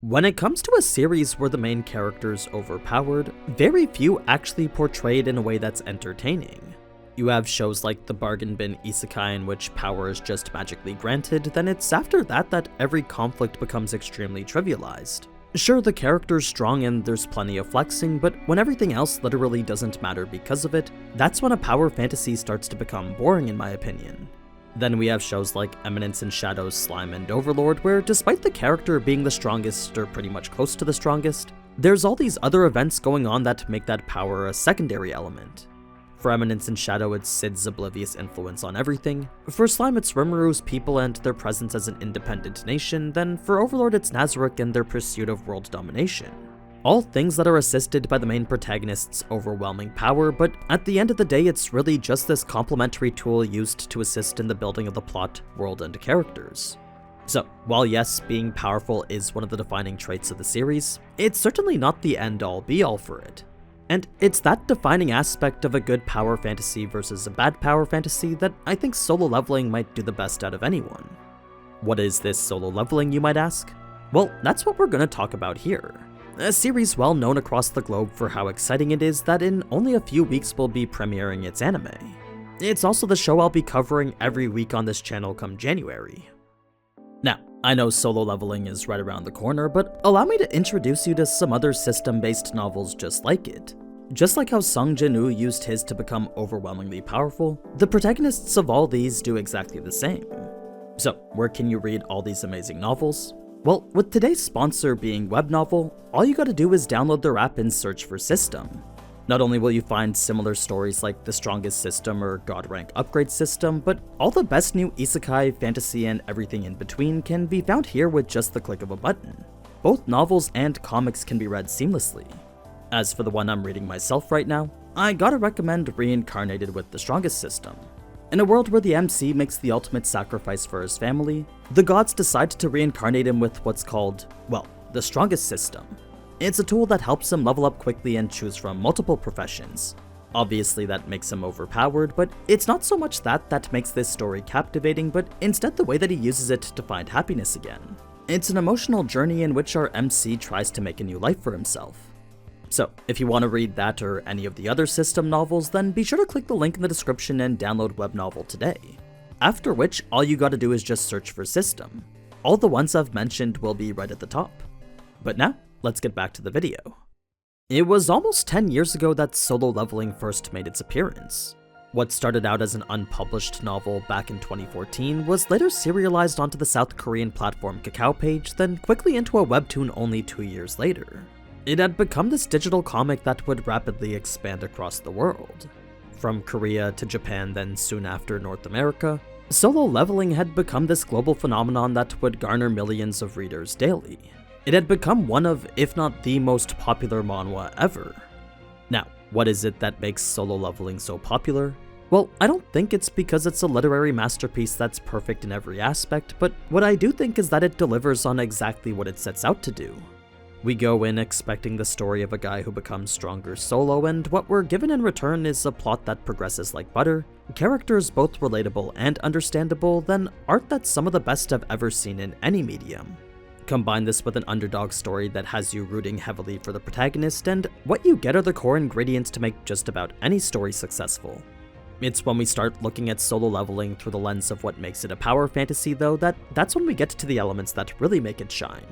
When it comes to a series where the main character's overpowered, very few actually portray it in a way that's entertaining. You have shows like the bargain bin isekai in which power is just magically granted, then it's after that every conflict becomes extremely trivialized. Sure, the character's strong and there's plenty of flexing, but when everything else literally doesn't matter because of it, that's when a power fantasy starts to become boring in my opinion. Then we have shows like Eminence in Shadows, Slime, and Overlord, where despite the character being the strongest or pretty much close to the strongest, there's all these other events going on that make that power a secondary element. For Eminence in Shadow, it's Sid's oblivious influence on everything. For Slime, it's Rimuru people and their presence as an independent nation. Then for Overlord, it's Nazarick and their pursuit of world domination. All things that are assisted by the main protagonist's overwhelming power, but at the end of the day, it's really just this complementary tool used to assist in the building of the plot, world, and characters. So, while yes, being powerful is one of the defining traits of the series, it's certainly not the end-all be-all for it. And it's that defining aspect of a good power fantasy versus a bad power fantasy that I think Solo Leveling might do the best out of anyone. What is this Solo Leveling, you might ask? Well, that's what we're gonna talk about here. A series well known across the globe for how exciting it is that in only a few weeks we'll be premiering its anime. It's also the show I'll be covering every week on this channel come January. Now, I know Solo Leveling is right around the corner, but allow me to introduce you to some other system-based novels just like it. Just like how Sung Jin-woo used his to become overwhelmingly powerful, the protagonists of all these do exactly the same. So, where can you read all these amazing novels? Well, with today's sponsor being Webnovel, all you gotta do is download their app and search for System. Not only will you find similar stories like The Strongest System or God Rank Upgrade System, but all the best new isekai, fantasy, and everything in between can be found here with just the click of a button. Both novels and comics can be read seamlessly. As for the one I'm reading myself right now, I gotta recommend Reincarnated with The Strongest System. In a world where the MC makes the ultimate sacrifice for his family, the gods decide to reincarnate him with what's called, well, the Strongest System. It's a tool that helps him level up quickly and choose from multiple professions. Obviously that makes him overpowered, but it's not so much that makes this story captivating, but instead the way that he uses it to find happiness again. It's an emotional journey in which our MC tries to make a new life for himself. So, if you want to read that or any of the other System novels, then be sure to click the link in the description and download Webnovel today. After which, all you gotta do is just search for System. All the ones I've mentioned will be right at the top. But now, let's get back to the video. It was almost 10 years ago that Solo Leveling first made its appearance. What started out as an unpublished novel back in 2014 was later serialized onto the South Korean platform Kakao Page, then quickly into a webtoon only 2 years later. It had become this digital comic that would rapidly expand across the world. From Korea to Japan, then soon after North America, Solo Leveling had become this global phenomenon that would garner millions of readers daily. It had become one of, if not the most popular manhwa ever. Now, what is it that makes Solo Leveling so popular? Well, I don't think it's because it's a literary masterpiece that's perfect in every aspect, but what I do think is that it delivers on exactly what it sets out to do. We go in expecting the story of a guy who becomes stronger solo, and what we're given in return is a plot that progresses like butter, characters both relatable and understandable, then art that's some of the best I've ever seen in any medium. Combine this with an underdog story that has you rooting heavily for the protagonist, and what you get are the core ingredients to make just about any story successful. It's when we start looking at Solo Leveling through the lens of what makes it a power fantasy though, that's when we get to the elements that really make it shine.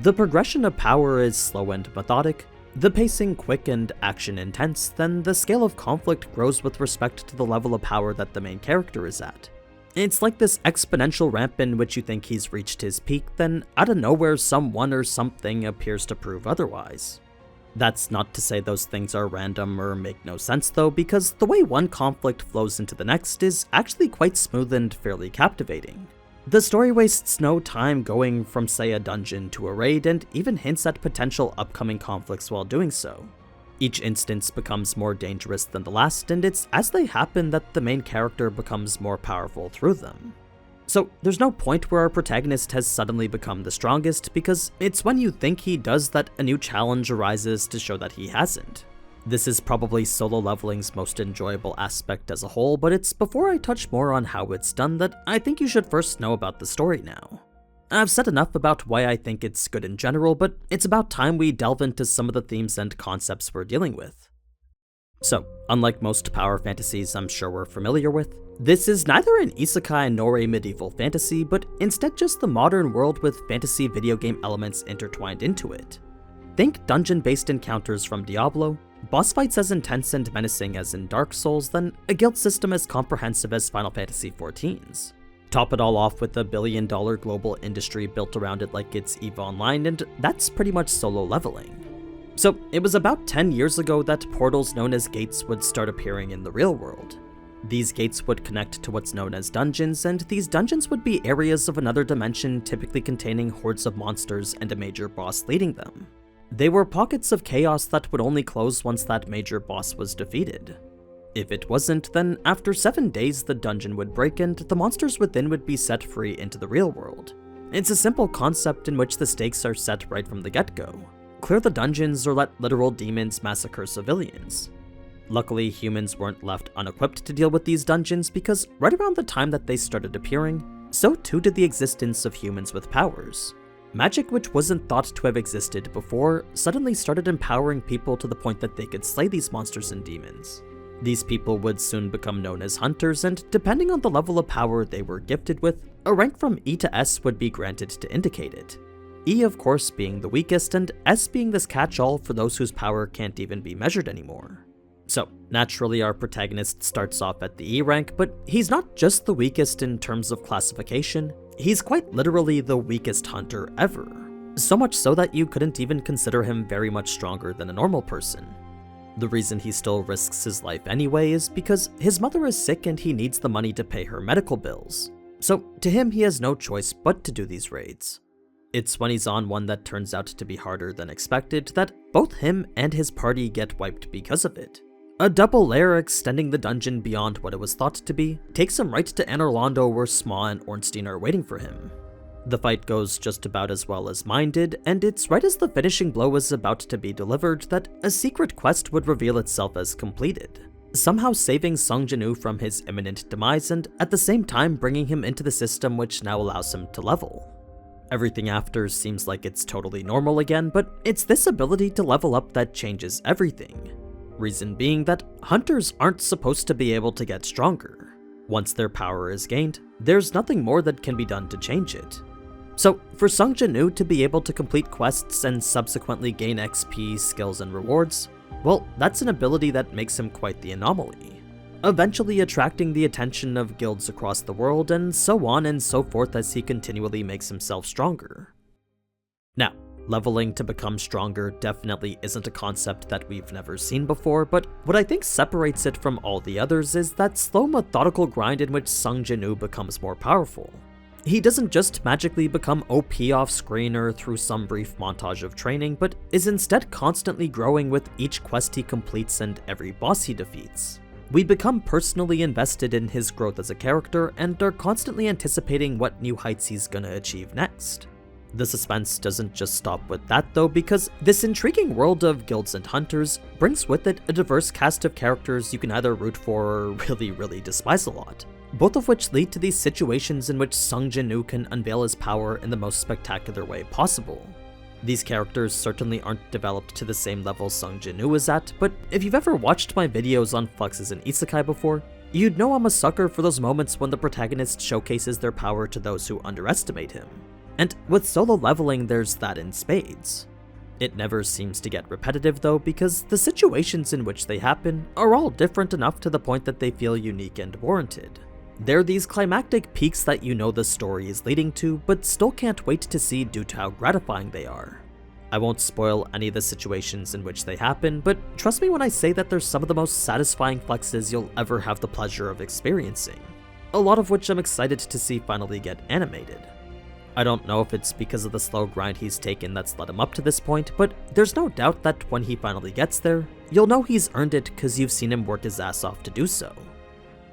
The progression of power is slow and methodic, the pacing quick and action intense, then the scale of conflict grows with respect to the level of power that the main character is at. It's like this exponential ramp in which you think he's reached his peak, then out of nowhere someone or something appears to prove otherwise. That's not to say those things are random or make no sense though, because the way one conflict flows into the next is actually quite smooth and fairly captivating. The story wastes no time going from, say, a dungeon to a raid, and even hints at potential upcoming conflicts while doing so. Each instance becomes more dangerous than the last, and it's as they happen that the main character becomes more powerful through them. So there's no point where our protagonist has suddenly become the strongest, because it's when you think he does that a new challenge arises to show that he hasn't. This is probably Solo Leveling's most enjoyable aspect as a whole, but it's before I touch more on how it's done that I think you should first know about the story now. I've said enough about why I think it's good in general, but it's about time we delve into some of the themes and concepts we're dealing with. So, unlike most power fantasies I'm sure we're familiar with, this is neither an isekai nor a medieval fantasy, but instead just the modern world with fantasy video game elements intertwined into it. Think dungeon-based encounters from Diablo, boss fights as intense and menacing as in Dark Souls, then a guild system as comprehensive as Final Fantasy XIV's. Top it all off with a billion-dollar global industry built around it like it's EVE Online, and that's pretty much solo leveling. So, it was about 10 years ago that portals known as gates would start appearing in the real world. These gates would connect to what's known as dungeons, and these dungeons would be areas of another dimension typically containing hordes of monsters and a major boss leading them. They were pockets of chaos that would only close once that major boss was defeated. If it wasn't, then after 7 days the dungeon would break and the monsters within would be set free into the real world. It's a simple concept in which the stakes are set right from the get-go. Clear the dungeons or let literal demons massacre civilians. Luckily, humans weren't left unequipped to deal with these dungeons because right around the time that they started appearing, so too did the existence of humans with powers. Magic, which wasn't thought to have existed before, suddenly started empowering people to the point that they could slay these monsters and demons. These people would soon become known as hunters, and depending on the level of power they were gifted with, a rank from E to S would be granted to indicate it. E of course being the weakest, and S being this catch-all for those whose power can't even be measured anymore. So, naturally our protagonist starts off at the E rank, but he's not just the weakest in terms of classification, he's quite literally the weakest hunter ever. So much so that you couldn't even consider him very much stronger than a normal person. The reason he still risks his life anyway is because his mother is sick and he needs the money to pay her medical bills. So, to him he has no choice but to do these raids. It's when he's on one that turns out to be harder than expected that both him and his party get wiped because of it. A double layer extending the dungeon beyond what it was thought to be takes him right to Anorlando where Sma and Ornstein are waiting for him. The fight goes just about as well as mine did, and it's right as the finishing blow is about to be delivered that a secret quest would reveal itself as completed, somehow saving Sung Jin-woo from his imminent demise and at the same time bringing him into the system which now allows him to level. Everything after seems like it's totally normal again, but it's this ability to level up that changes everything. Reason being that hunters aren't supposed to be able to get stronger. Once their power is gained, there's nothing more that can be done to change it. So, for Sung Jin-woo to be able to complete quests and subsequently gain XP, skills, and rewards, well, that's an ability that makes him quite the anomaly, eventually attracting the attention of guilds across the world and so on and so forth as he continually makes himself stronger. Now, leveling to become stronger definitely isn't a concept that we've never seen before, but what I think separates it from all the others is that slow methodical grind in which Sung Jin-woo becomes more powerful. He doesn't just magically become OP off-screen or through some brief montage of training, but is instead constantly growing with each quest he completes and every boss he defeats. We become personally invested in his growth as a character and are constantly anticipating what new heights he's gonna achieve next. The suspense doesn't just stop with that though, because this intriguing world of guilds and hunters brings with it a diverse cast of characters you can either root for or really despise a lot, both of which lead to these situations in which Sung Jin-woo can unveil his power in the most spectacular way possible. These characters certainly aren't developed to the same level Sung Jin-woo is at, but if you've ever watched my videos on flexes and isekai before, you'd know I'm a sucker for those moments when the protagonist showcases their power to those who underestimate him. And with solo leveling, there's that in spades. It never seems to get repetitive though, because the situations in which they happen are all different enough to the point that they feel unique and warranted. They're these climactic peaks that you know the story is leading to, but still can't wait to see due to how gratifying they are. I won't spoil any of the situations in which they happen, but trust me when I say that they're some of the most satisfying flexes you'll ever have the pleasure of experiencing, a lot of which I'm excited to see finally get animated. I don't know if it's because of the slow grind he's taken that's led him up to this point, but there's no doubt that when he finally gets there, you'll know he's earned it because you've seen him work his ass off to do so.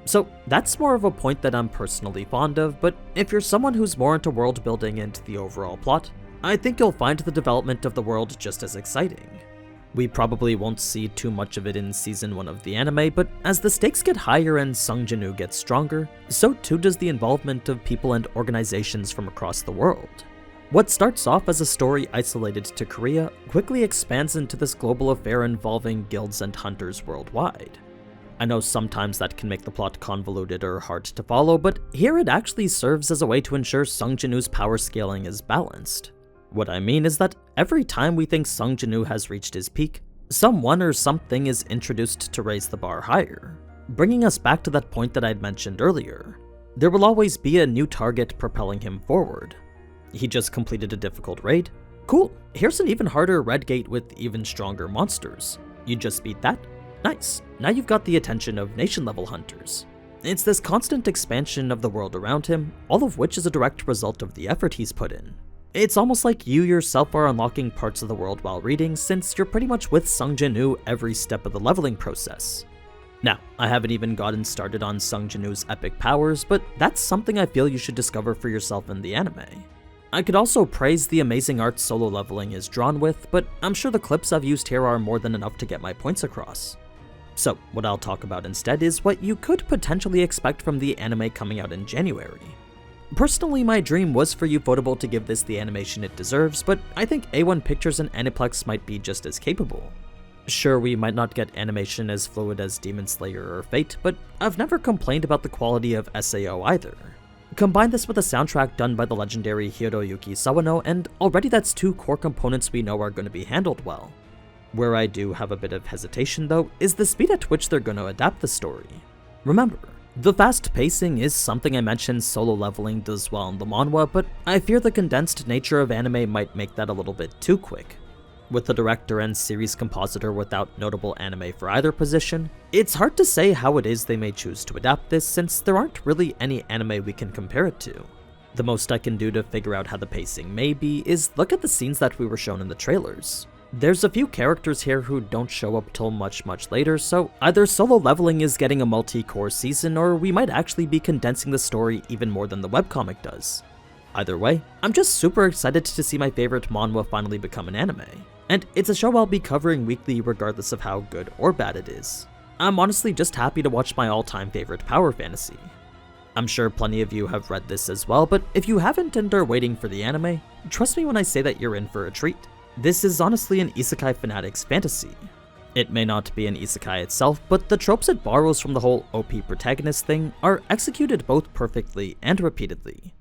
So that's more of a point that I'm personally fond of, but if you're someone who's more into world building and the overall plot, I think you'll find the development of the world just as exciting. We probably won't see too much of it in season 1 of the anime, but as the stakes get higher and Sung Jin-woo gets stronger, so too does the involvement of people and organizations from across the world. What starts off as a story isolated to Korea quickly expands into this global affair involving guilds and hunters worldwide. I know sometimes that can make the plot convoluted or hard to follow, but here it actually serves as a way to ensure Sung Jin-woo's power scaling is balanced. What I mean is that every time we think Sung Jin-woo has reached his peak, someone or something is introduced to raise the bar higher, bringing us back to that point that I'd mentioned earlier. There will always be a new target propelling him forward. He just completed a difficult raid? Cool, here's an even harder red gate with even stronger monsters. You just beat that? Nice, now you've got the attention of nation-level hunters. It's this constant expansion of the world around him, all of which is a direct result of the effort he's put in. It's almost like you yourself are unlocking parts of the world while reading, since you're pretty much with Sung Jin-woo every step of the leveling process. Now, I haven't even gotten started on Sung Jin-woo's epic powers, but that's something I feel you should discover for yourself in the anime. I could also praise the amazing art solo leveling is drawn with, but I'm sure the clips I've used here are more than enough to get my points across. So, what I'll talk about instead is what you could potentially expect from the anime coming out in January. Personally, my dream was for Ufotable to give this the animation it deserves, but I think A1 Pictures and Aniplex might be just as capable. Sure, we might not get animation as fluid as Demon Slayer or Fate, but I've never complained about the quality of SAO either. Combine this with a soundtrack done by the legendary Hiroyuki Sawano, and already that's two core components we know are going to be handled well. Where I do have a bit of hesitation though, is the speed at which they're going to adapt the story. Remember, the fast pacing is something I mentioned solo leveling does well in the manhwa, but I fear the condensed nature of anime might make that a little bit too quick. With the director and series compositor without notable anime for either position, it's hard to say how it is they may choose to adapt this since there aren't really any anime we can compare it to. The most I can do to figure out how the pacing may be is look at the scenes that we were shown in the trailers. There's a few characters here who don't show up till much later, so either solo leveling is getting a multi-core season, or we might actually be condensing the story even more than the webcomic does. Either way, I'm just super excited to see my favorite manhwa finally become an anime, and it's a show I'll be covering weekly regardless of how good or bad it is. I'm honestly just happy to watch my all-time favorite power fantasy. I'm sure plenty of you have read this as well, but if you haven't and are waiting for the anime, trust me when I say that you're in for a treat. This is honestly an isekai fanatic's fantasy. It may not be an isekai itself, but the tropes it borrows from the whole OP protagonist thing are executed both perfectly and repeatedly.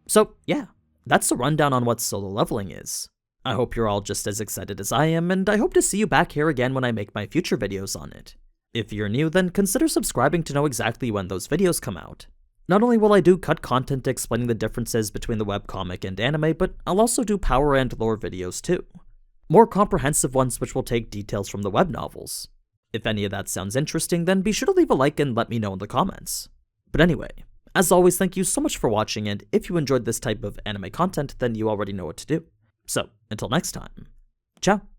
So yeah, that's the rundown on what solo leveling is. I hope you're all just as excited as I am, and I hope to see you back here again when I make my future videos on it. If you're new, then consider subscribing to know exactly when those videos come out. Not only will I do cut content explaining the differences between the webcomic and anime, but I'll also do power and lore videos too. More comprehensive ones which will take details from the web novels. If any of that sounds interesting, then be sure to leave a like and let me know in the comments. But anyway, as always, thank you so much for watching, and if you enjoyed this type of anime content, then you already know what to do. So, until next time, ciao!